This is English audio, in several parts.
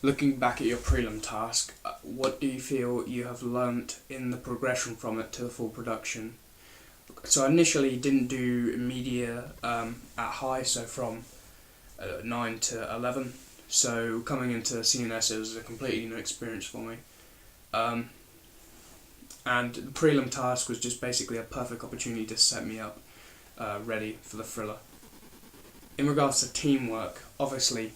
Looking back at your prelim task, what do you feel you have learnt in the progression from it to the full production? So I initially didn't do media at high, so from 9 to 11. So coming into CNS, it was a completely new experience for me. Um, and the prelim task was just basically a perfect opportunity to set me up ready for the thriller. In regards to teamwork, obviously,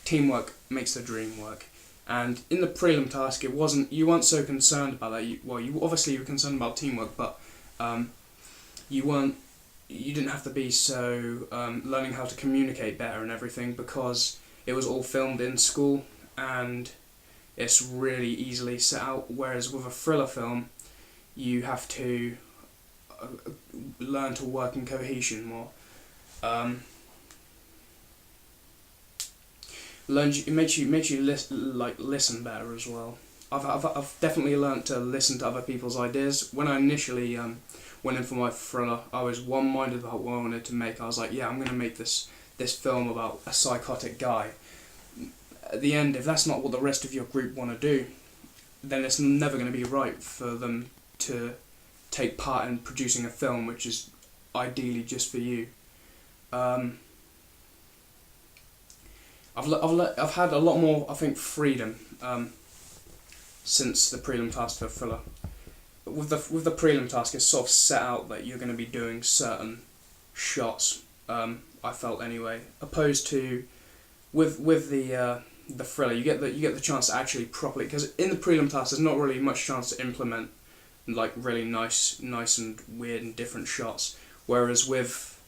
teamwork makes the dream work. And in the prelim task, you weren't so concerned about that. You obviously were concerned about teamwork, but um, you didn't have to be so learning how to communicate better and everything, because it was all filmed in school and it's really easily set out. Whereas with a thriller film, you have to uh, learn to work in cohesion more. Um, it makes you listen better as well. I've definitely learned to listen to other people's ideas. When I initially went in for my thriller, I was one minded about what I wanted to make. I was like, yeah, I'm gonna make this film about a psychotic guy. At the end, if that's not what the rest of your group want to do, then it's never going to be right for them to take part in producing a film which is ideally just for you. Um, I've had a lot more, I think, freedom since the prelim task for thriller. With the prelim task, it's sort of set out that you're going to be doing certain shots. I felt anyway, opposed to with the thriller, you get the chance to actually properly, because in the prelim task there's not really much chance to implement like really nice and weird and different shots. Whereas with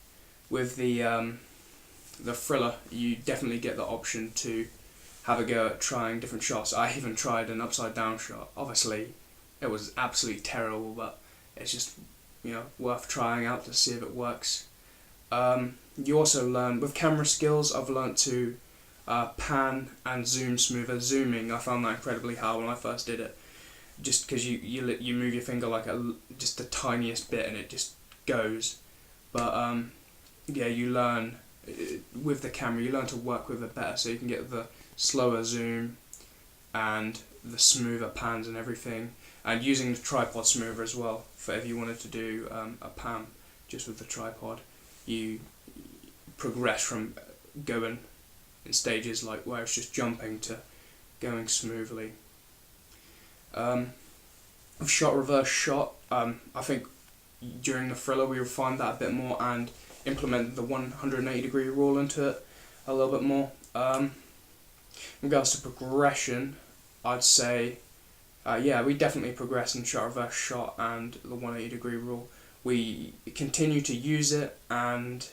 the thriller, you definitely get the option to have a go at trying different shots. I even tried an upside down shot. Obviously, it was absolutely terrible, but it's just worth trying out to see if it works. You also learn with camera skills. I've learned to pan and zoom smoother. Zooming, I found that incredibly hard when I first did it, just because you move your finger like just the tiniest bit and it just goes. But yeah, you learn with the camera. You learn to work with it better, so you can get the slower zoom and the smoother pans and everything. And using the tripod smoother as well, for if you wanted to do a pan just with the tripod, you progress from going in stages like where it's just jumping to going smoothly. With shot reverse shot, I think during the thriller we refined that a bit more and implemented the 180 degree rule into it a little bit more. In regards to progression, I'd say yeah, we definitely progressed in shot reverse shot and the 180 degree rule. We continue to use it and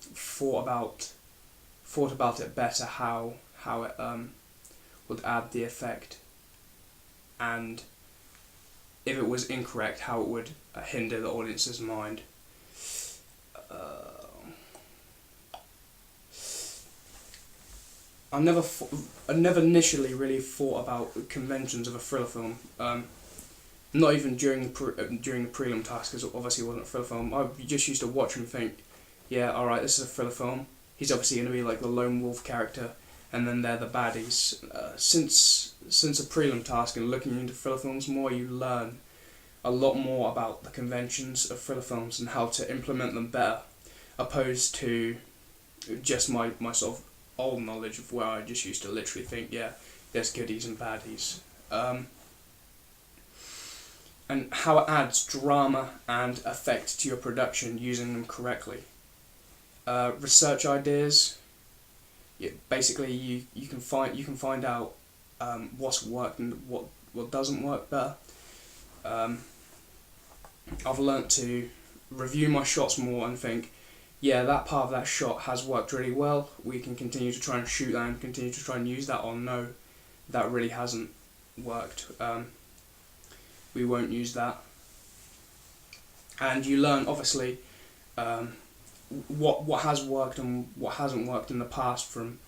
thought about it better, how it would add the effect, and if it was incorrect, how it would hinder the audience's mind. I never initially really thought about conventions of a thriller film. Not even during the prelim task, because it obviously wasn't a thriller film. I just used to watch and think, yeah, all right, this is a thriller film. He's obviously going to be like the lone wolf character, and then they're the baddies. Since a prelim task and looking into thriller films more, you learn a lot more about the conventions of thriller films and how to implement them better, opposed to just my sort of old knowledge of where I just used to literally think, yeah, there's goodies and baddies. And how it adds drama and effect to your production using them correctly. Research ideas. Yeah, basically, you can find out what's worked and what doesn't work better. I've learnt to review my shots more and think, yeah, that part of that shot has worked really well. We can continue to try and shoot that and continue to try and use that. Or no, that really hasn't worked. We won't use that. And you learn obviously what has worked and what hasn't worked in the past from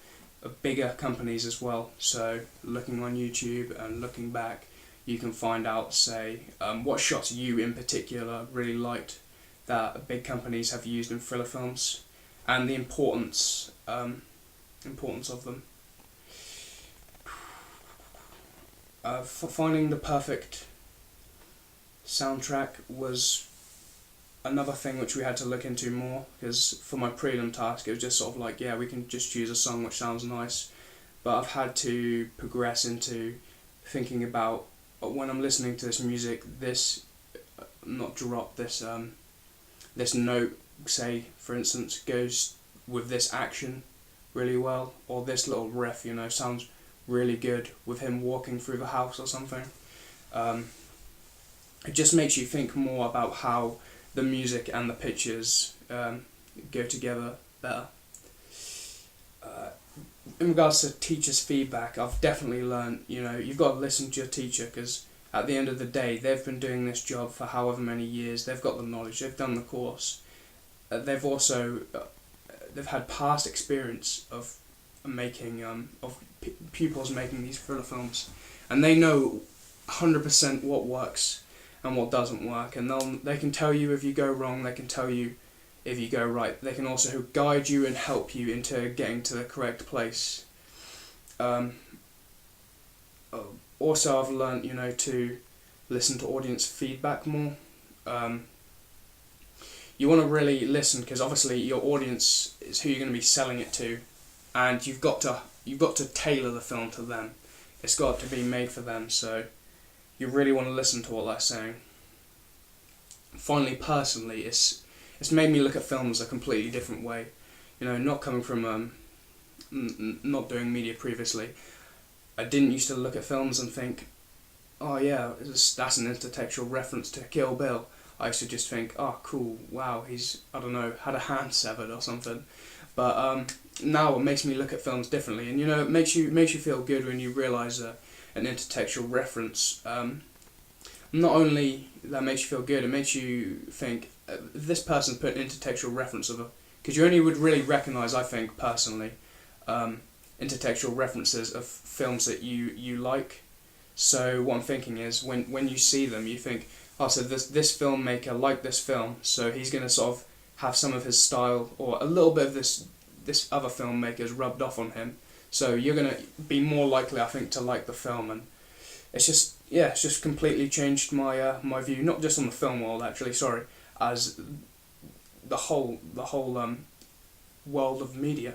bigger companies as well. So looking on YouTube and looking back, you can find out, say, what shots you in particular really liked that big companies have used in thriller films, and the importance of them. Finding the perfect soundtrack was another thing which we had to look into more, because for my prelim task it was just sort of like, yeah, we can just choose a song which sounds nice, but I've had to progress into thinking about, when I'm listening to this music, this not drop this this note, say for instance, goes with this action really well, or this little riff, sounds really good with him walking through the house or something. It just makes you think more about how the music and the pictures go together better. In regards to teachers' feedback, I've definitely learned, you've got to listen to your teacher, because at the end of the day, they've been doing this job for however many years, they've got the knowledge, they've done the course. They've also they've had past experience of making pupils making these thriller films, and they know 100% what works and what doesn't work, and they can tell you if you go wrong, they can tell you if you go right. They can also guide you and help you into getting to the correct place. Also, I've learned, to listen to audience feedback more. You want to really listen, because obviously your audience is who you're going to be selling it to, and you've got to tailor the film to them. It's got to be made for them, so you really want to listen to what they're saying. Finally, personally, it's made me look at films a completely different way. Not coming from not doing media previously, I didn't used to look at films and think, oh yeah, that's an intertextual reference to Kill Bill. I used to just think, oh cool, wow, he's, I don't know, had a hand severed or something. But now it makes me look at films differently, and it makes you feel good when you realise an intertextual reference. Not only that makes you feel good, it makes you think, this person put an intertextual reference of because you only would really recognise, I think personally, intertextual references of films that you like. So what I'm thinking is, when you see them, you think, oh, so this filmmaker liked this film, so he's going to sort of have some of his style or a little bit of this other filmmaker's rubbed off on him. So you're going to be more likely, I think, to like the film, and it's just completely changed my my view, not just on the film world actually, as the whole world of media.